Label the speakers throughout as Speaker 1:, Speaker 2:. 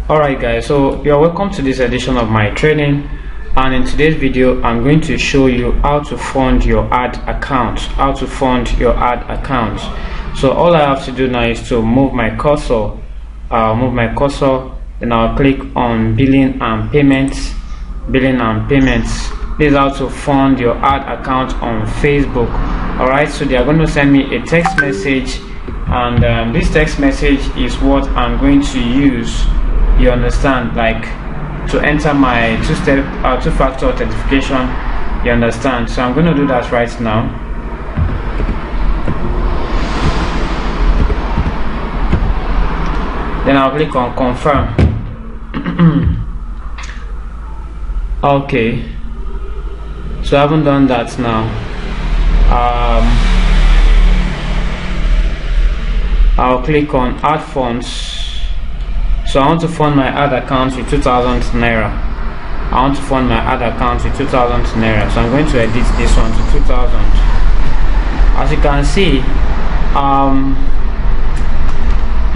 Speaker 1: Alright guys, so you are welcome to this edition of my training, and in today's video I'm going to show you how to fund your ad account. So all I have to do now is to move my cursor, then I'll click on billing and payments. This is how to fund your ad account on Facebook. Alright, so they are going to send me a text message, and this text message is what I'm going to use, you understand, like to enter my two-factor authentication, you understand. So I'm going to do that right now. Then I'll click on confirm. Okay, so I haven't done that now. I'll click on add funds. So I want to fund my ad account with 2,000 naira. So I'm going to edit this one to 2,000. As you can see,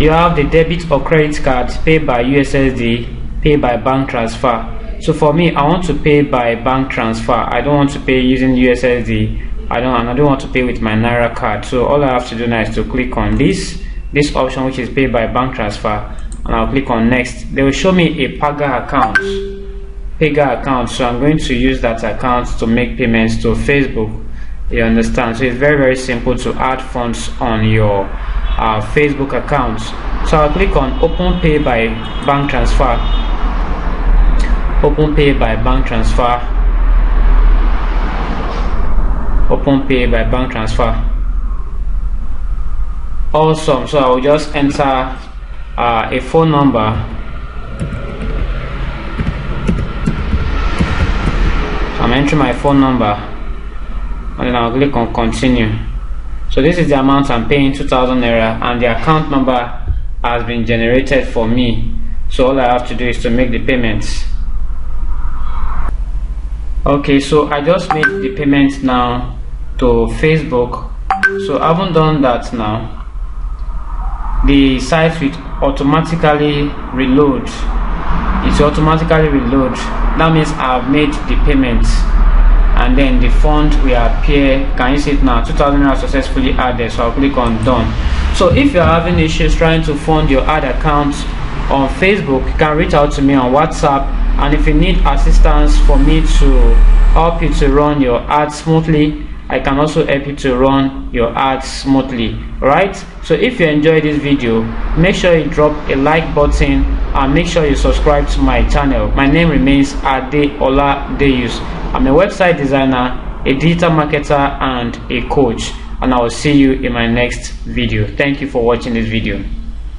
Speaker 1: you have the debit or credit card, pay by USSD, pay by bank transfer. So for me, I want to pay by bank transfer. I don't want to pay using USSD. I don't want to pay with my Naira card. So all I have to do now is to click on this option, which is pay by bank transfer, and I'll click on next. They will show me a Paga account. So I'm going to use that account to make payments to Facebook, you understand. So it's very, very simple to add funds on your Facebook account. So I'll click on open pay by bank transfer. Awesome. So I will just enter a phone number. So I'm entering my phone number, and then I'll click on continue. So this is the amount I'm paying, 2,000 naira, and the account number has been generated for me. So all I have to do is to make the payments. Okay, so I just made the payment now to Facebook. So I haven't done that now. The site will automatically reload. That means I've made the payment, and then the fund will appear. Can you see it now? 2,000 naira successfully added. So I'll click on done. So if you're having issues trying to fund your ad account on Facebook, you can reach out to me on WhatsApp, and if you need assistance for me to help you to run your ads smoothly, I can also help you to run your ads smoothly. Alright, so if you enjoyed this video, make sure you drop a like button and make sure you subscribe to my channel. My name remains Adeola Deus. I'm a website designer, a digital marketer, and a coach, and I will see you in my next video. Thank you for watching this video.